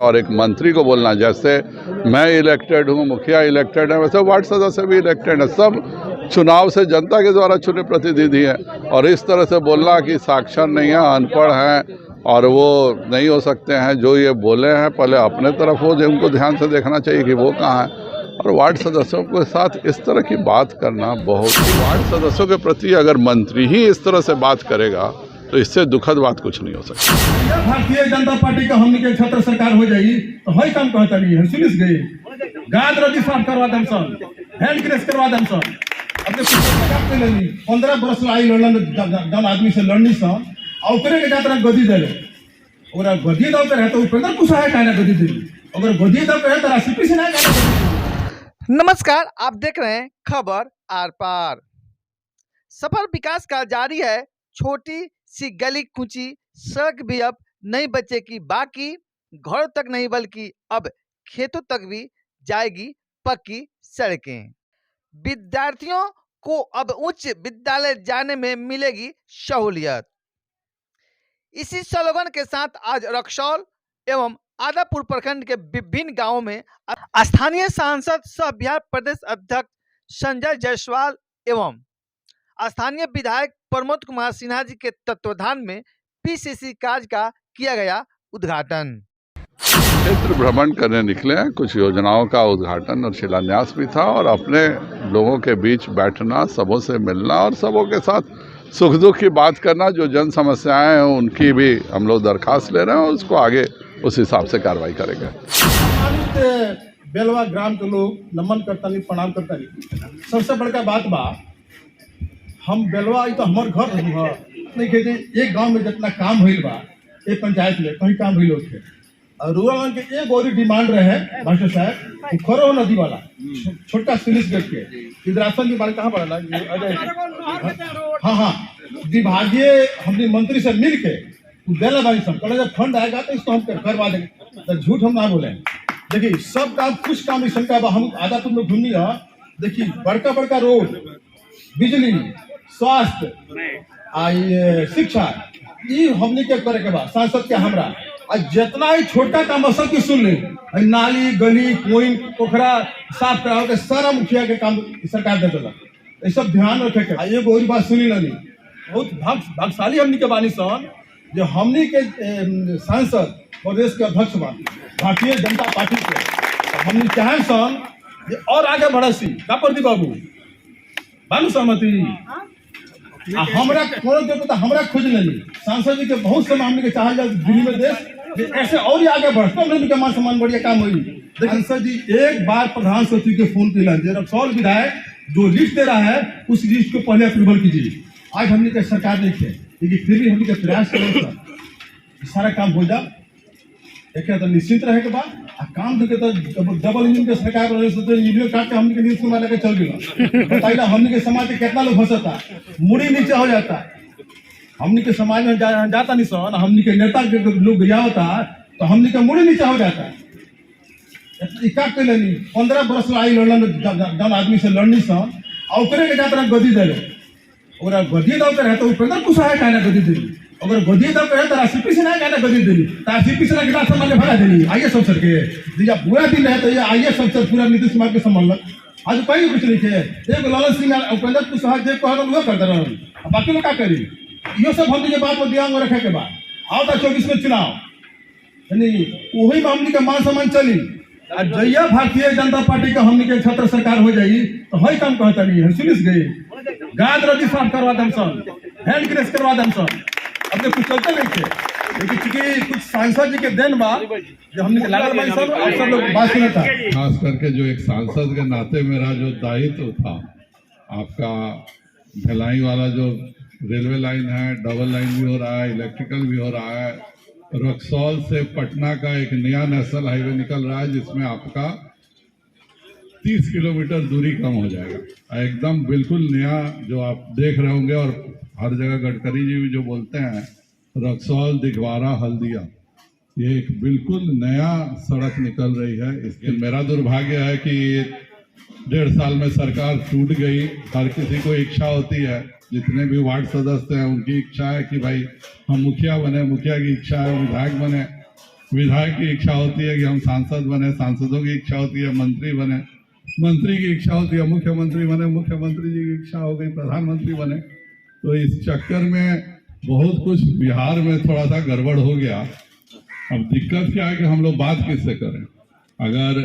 और एक मंत्री को बोलना, जैसे मैं इलेक्टेड हूँ, मुखिया इलेक्टेड है, वैसे वार्ड सदस्य भी इलेक्टेड है, सब चुनाव से जनता के द्वारा चुने प्रतिनिधि हैं। और इस तरह से बोलना कि साक्षर नहीं है, अनपढ़ हैं और वो नहीं हो सकते हैं, जो ये बोले हैं पहले अपने तरफ हो, उनको ध्यान से देखना चाहिए कि वो कहाँ है। और वार्ड सदस्यों के साथ इस तरह की बात करना बहुत, वार्ड सदस्यों के प्रति अगर मंत्री ही इस तरह से बात करेगा तो इससे दुखद बात कुछ नहीं हो सकती। भारतीय जनता पार्टी का हमने के छत्र सरकार हो जाएगी तो हई काम कहता नहीं है, सुनिस गई गाद रदी साफ करवा दम सन, हैंड क्रेस करवा दम सन। अपने सरकार पे लेनी 15 बरस लाई लड़न जन आदमी से लड़नी सन औकरे के जातरा गदी देले, और गदी दो पे है तो उपेंद्र कुशा है काना गदी देली, अगर गदी दो पे है तो राष्ट्रपति से ना काना। नमस्कार, आप देख रहे हैं खबर आर पार। सफल विकास का जारी है, छोटी सी गली कूची सड़क भी अब नहीं बचेगी बाकी, घर तक नहीं बल्कि अब खेतों तक भी जाएगी पक्की सड़कें। विद्यार्थियों को अब उच्च विद्यालय जाने में मिलेगी सहूलियत। इसी स्लोगन के साथ आज रक्सौल एवं आदापुर प्रखंड के विभिन्न गांवों में स्थानीय सांसद सह बिहार प्रदेश अध्यक्ष संजय जायसवाल एवं स्थानीय विधायक प्रमोद कुमार सिन्हा जी के तत्वाधान में पीसीसी कार्य का किया गया उद्घाटन। क्षेत्र भ्रमण करने निकले हैं, कुछ योजनाओं का उद्घाटन और शिलान्यास भी था, और अपने लोगों के बीच बैठना, सबों से मिलना और सबों के साथ सुख दुख की बात करना। जो जन समस्याएं हैं उनकी भी हम लोग दरखास्त ले रहे हैं और उसको आगे उस हिसाब से कार्रवाई करेंगे। बेलवा ग्राम के लोग नमन करता नहीं, प्रणाम करता नहीं। सबसे बड़का बात बा, हम बेलवा तो हमार घर नहीं कहते, एक गांव में जितना काम हुई बा एक पंचायत में कहीं काम हुई थे, और रूरल के एक और डिमांड रहे मास्टर साहब, खरो नदी वाला छोटा सिलिस गेट के इधरासन की बात कहाँ पड़ा, हाँ विभागीय हमने मंत्री से मिल के दिला बाई सब कल जब फंड आएगा तो इसको हम करवा देंगे, तो झूठ हम ना बोले। देखिए सब काम, कुछ काम इस हम आदापुर में घूमनी है। देखिए बड़का बड़का रोड, बिजली, स्वास्थ्य, शिक्षा, ये हमने के करे के बाद सांसद के हमरा और जितना ही छोटा काम असल की सुन ले, नाली गली कोई पोखरा साफ कराओ के सारा मुखिया के काम सरकार दे देला। ये सब ध्यान रखे के। ये गोरी बात सुनी नहीं, बहुत भाग्यशाली हमने के बानी सन जो हमने के सांसद प्रदेश के अध्यक्ष बा भारतीय जनता पार्टी के। हमने चाहे सन और आगे बढ़ा सी का प्रदीप बाबू बानू सहमति हमरा कोनो देवता हमरा खोज नहीं। सांसद जी के बहुत समय हमने के चाहे दिल्ली में देश ऐसे और ही आगे बढ़ते हमने के मान सम्मान बढ़िया काम हुई। सांसद जी एक बार प्रधान सचिव के फोन किया, रक्सौल विधायक जो लिस्ट दे रहा है उस लिस्ट को पहले अप्रूवल कीजिए। आज हमने के सरकार नहीं थे, लेकिन फिर भी हमने के प्रयास करें सारा काम हो जा, एक तो निश्चित रहे के बाद काम देखे तो डबल इंजन के सरकार वीडियो काट के हमने के न्यूज में लेके चल गया। बताइए हमने के समाज में कितना लोग फंसता, मुड़ी नीचे हो जाता, हमने के समाज में जाता नहीं सन, हमने के नेता के लोग गिरा होता तो हमने के मुड़ी नीचे हो जाता। इका के लेनी 15 बरस लाई लड़न जन आदमी से लड़नी सन औकरे के जातरा गदी देले, और गदी दो पे है तो उपेंद्र कुशा है काना गदी देली, अगर गदी दो पे है तो राष्ट्रपति से ना काना गदी देली, राष्ट्रपति से गिलास संभाल के भगा देली। आइए सब सर के दिया बुरा दिन है तो ये आइए सब सर पूरा नीतीश कुमार के संभाल आज कोई कुछ नहीं थे। एक लालन सिंह उपेंद्र कुशवाहा जे कहल वो करते रहन, बाकी लोग का करी। यो सब हमने के बात में ध्यान में रखे के बाद आओ तो 24 में चुनाव, यानी वही में हमने के मान सम्मान चली। जैया भारतीय जनता पार्टी का हमने के छत्र सरकार हो जाएगी तो हई काम कहता नहीं है, सुनिस गई गाद रदी साफ करवा दम सन, हैंड क्रेस करवा दम सन। अपने कुछ चलते नहीं थे, लेकिन चूंकि कुछ सांसद जी के देन बा जो हमने के लागल बाई सब अक्सर लोग बात सुनता। खास करके जो एक सांसद के नाते मेरा जो दायित्व था, आपका ढलाई वाला जो रेलवे लाइन है, डबल लाइन भी हो रहा है, इलेक्ट्रिकल भी हो रहा है, रक्सौल से पटना का एक नया नेशनल हाईवे निकल रहा है जिसमें आपका 30 किलोमीटर दूरी कम हो जाएगा, एकदम बिल्कुल नया जो आप देख रहे होंगे। और हर जगह गडकरी जी भी जो बोलते हैं रक्सौल दिघवारा हल्दिया, ये एक बिल्कुल नया सड़क निकल रही है। इसके मेरा दुर्भाग्य है कि 1.5 साल में सरकार टूट गई। हर किसी को इच्छा होती है, जितने भी वार्ड सदस्य हैं उनकी इच्छा है कि भाई हम मुखिया बने, मुखिया की इच्छा है विधायक बने, विधायक की इच्छा होती है कि हम सांसद बने, सांसदों की इच्छा होती है मंत्री बने, मंत्री की इच्छा होती है मुख्यमंत्री बने, मुख्यमंत्री जी की इच्छा हो गई प्रधानमंत्री बने। तो इस चक्कर में बहुत कुछ बिहार में थोड़ा सा गड़बड़ हो गया। अब दिक्कत क्या है कि हम लोग बात किससे करें? अगर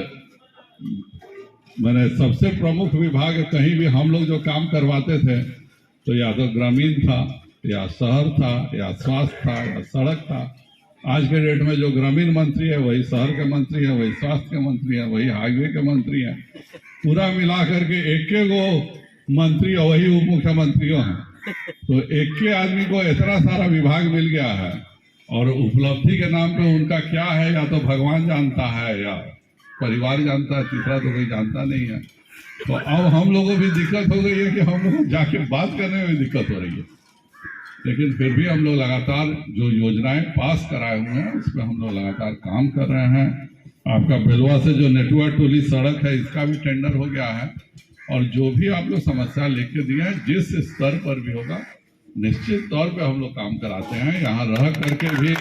मैंने सबसे प्रमुख विभाग कहीं भी हम लोग जो काम करवाते थे तो या तो ग्रामीण था, या शहर था, या स्वास्थ्य था, या सड़क था। आज के डेट में जो ग्रामीण मंत्री है वही शहर के मंत्री है, वही स्वास्थ्य के मंत्री है, वही हाईवे के मंत्री है। पूरा मिला करके एक गो मंत्री और वही उप मुख्यमंत्रियों हैं। तो एक के आदमी को इतना सारा विभाग मिल गया है और उपलब्धि के नाम पे उनका क्या है या तो भगवान जानता है या परिवार जानता है, तीसरा तो कोई जानता नहीं है। तो अब हम लोगों को भी दिक्कत हो गई है कि हम लोग जाके बात करने में दिक्कत हो रही है। लेकिन फिर भी हम लोग लगातार जो योजनाएं पास कराए हुए हैं उस पर हम लोग लगातार काम कर रहे हैं। आपका बेलवा से जो नेटुआ टोली सड़क है इसका भी टेंडर हो गया है और जो भी आप लोग समस्या लिख के दिए हैं जिस स्तर पर भी होगा निश्चित तौर पे हम लोग काम कराते हैं। यहाँ रह करके भी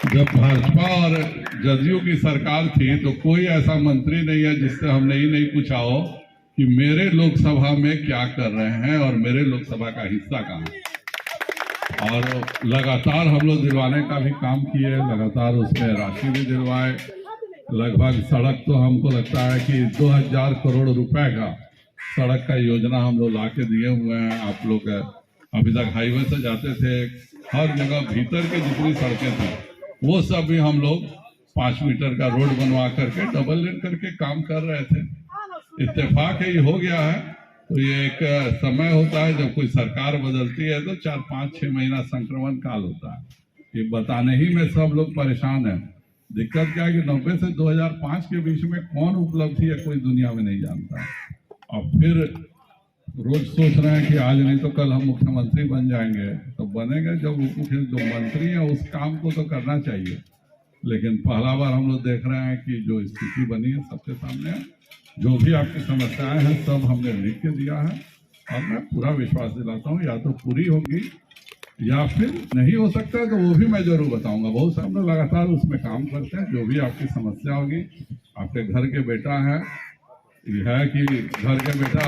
जब भाजपा और जदयू की सरकार थी तो कोई ऐसा मंत्री नहीं है जिससे हमने ही नहीं पूछा हो कि मेरे लोकसभा में क्या कर रहे हैं और मेरे लोकसभा का हिस्सा कहाँ है। और लगातार हम लोग दिलवाने का भी काम किए, लगातार उसमें राशि भी दिलवाए। लगभग सड़क तो हमको लगता है कि 2000 करोड़ रुपए का सड़क का योजना हम लोग ला के दिए हुए हैं। आप लोग अभी तक हाईवे से जाते थे, हर जगह भीतर के जितनी सड़कें थी वो सब भी हम लोग 5 मीटर का रोड बनवा करके डबल लेन करके काम कर रहे थे। इत्तेफाक है ये हो गया है। तो ये एक समय होता है जब कोई सरकार बदलती है तो 4, 5, 6 महीना संक्रमण काल होता है। ये बताने ही में सब लोग परेशान हैं। दिक्कत क्या है कि 90 से 2005 के बीच में कौन उपलब्धि है कोई दुनिया में नहीं जानता है। और फिर रोज सोच रहे हैं कि आज नहीं तो कल हम मुख्यमंत्री बन जाएंगे। तो बनेंगे जब जो मंत्री है उस काम को तो करना चाहिए। लेकिन पहला बार हम लोग देख रहे हैं कि जो स्थिति बनी है सबके सामने है। जो भी आपकी समस्याएं हैं सब हमने लिख के दिया है और मैं पूरा विश्वास दिलाता हूँ या तो पूरी होगी या फिर नहीं हो सकता है तो वो भी मैं जरूर बताऊंगा। बहुत से हम लोग लगातार उसमें काम करते हैं। जो भी आपकी समस्या होगी, आपके घर के बेटा है, यह है कि घर के बेटा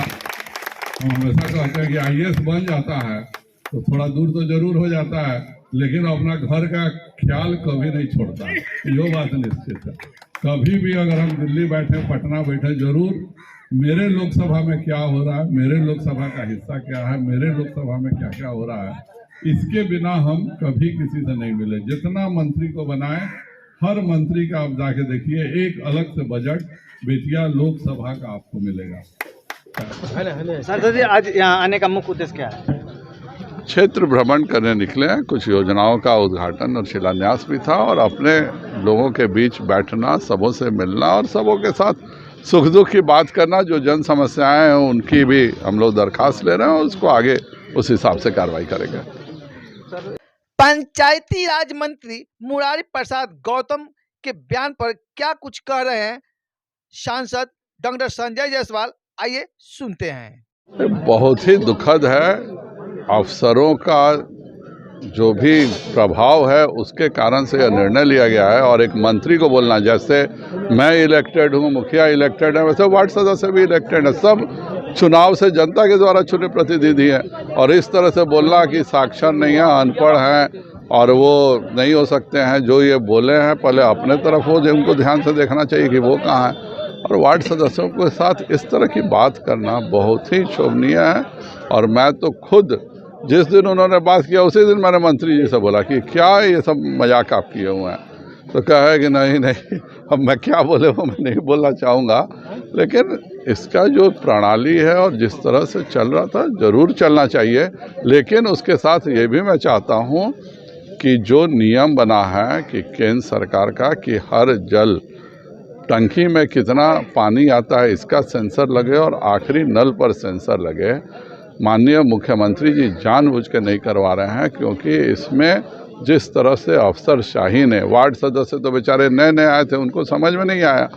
हम हमेशा कहते हैं कि IAS बन जाता है तो थोड़ा दूर तो जरूर हो जाता है लेकिन अपना घर का ख्याल कभी नहीं छोड़ता। यो बात निश्चित है। कभी भी अगर हम दिल्ली बैठे, पटना बैठे, जरूर मेरे लोकसभा में क्या हो रहा है, मेरे लोकसभा का हिस्सा क्या है, मेरे लोकसभा में क्या क्या हो रहा है, इसके बिना हम कभी किसी से नहीं मिले। जितना मंत्री को बनाए, हर मंत्री का आप जाके देखिए एक अलग से बजट बेतिया लोकसभा का आपको मिलेगा। सर जी आज यहाँ आने का मुख्य उद्देश्य क्या है? क्षेत्र भ्रमण करने निकले हैं। कुछ योजनाओं का उद्घाटन और शिलान्यास भी था और अपने लोगों के बीच बैठना, सबों से मिलना और सबों के साथ सुख दुख की बात करना। जो जन समस्याएं हैं उनकी भी हम लोग दरखास्त ले रहे हैं और उसको आगे उस हिसाब से कार्रवाई करेंगे। पंचायती राज मंत्री मुरारी प्रसाद गौतम के बयान पर क्या कुछ कह रहे हैं सांसद डॉक्टर संजय जायसवाल, आइए सुनते हैं। बहुत ही दुखद है। अफसरों का जो भी प्रभाव है उसके कारण से यह निर्णय लिया गया है। और एक मंत्री को बोलना, जैसे मैं इलेक्टेड हूँ, मुखिया इलेक्टेड है, वैसे वार्ड सदस्य भी इलेक्टेड है, सब चुनाव से जनता के द्वारा चुने प्रतिनिधि हैं। और इस तरह से बोलना कि साक्षर नहीं है, अनपढ़ हैं और वो नहीं हो सकते हैं, जो ये बोले हैं पहले अपने तरफ हो, उनको ध्यान से देखना चाहिए कि वो कहाँ है। और वार्ड सदस्यों के साथ इस तरह की बात करना बहुत ही शोभनीय है। और मैं तो खुद जिस दिन उन्होंने बात किया उसी दिन मैंने मंत्री जी से बोला कि क्या ये सब मजाक आप किए हुए हैं। तो कहा है कि नहीं अब मैं क्या बोले वो मैं नहीं बोलना चाहूँगा। लेकिन इसका जो प्रणाली है और जिस तरह से चल रहा था ज़रूर चलना चाहिए। लेकिन उसके साथ ये भी मैं चाहता हूँ कि जो नियम बना है कि केंद्र सरकार का कि हर जल टंकी में कितना पानी आता है इसका सेंसर लगे और आखिरी नल पर सेंसर लगे। माननीय मुख्यमंत्री जी जानबूझ के नहीं करवा रहे हैं क्योंकि इसमें जिस तरह से अफसरशाही ने, वार्ड सदस्य तो बेचारे नए नए आए थे, उनको समझ में नहीं आया।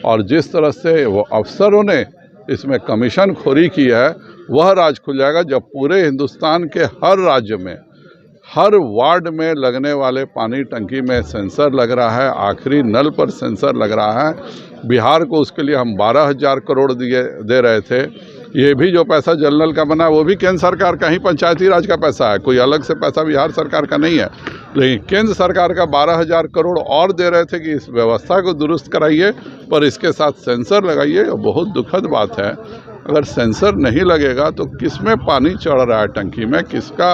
और जिस तरह से वो अफसरों ने इसमें कमीशन खोरी की है, वह राज खुल जाएगा जब पूरे हिंदुस्तान के हर राज्य में हर वार्ड में लगने वाले पानी टंकी में सेंसर लग रहा है, आखिरी नल पर सेंसर लग रहा है। बिहार को उसके लिए हम 12,000 करोड़ दे रहे थे। ये भी जो पैसा जल नल का बना वो भी केंद्र सरकार का ही पंचायती राज का पैसा है, कोई अलग से पैसा बिहार सरकार का नहीं है। लेकिन केंद्र सरकार का 12,000 करोड़ और दे रहे थे कि इस व्यवस्था को दुरुस्त कराइए, पर इसके साथ सेंसर लगाइए। बहुत दुखद बात है, अगर सेंसर नहीं लगेगा तो किस में पानी चढ़ रहा है टंकी में, किसका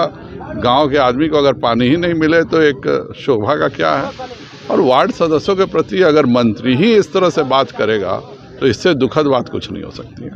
गांव के आदमी को अगर पानी ही नहीं मिले तो एक शोभा का क्या है। और वार्ड सदस्यों के प्रति अगर मंत्री ही इस तरह से बात करेगा तो इससे दुखद बात कुछ नहीं हो सकती है।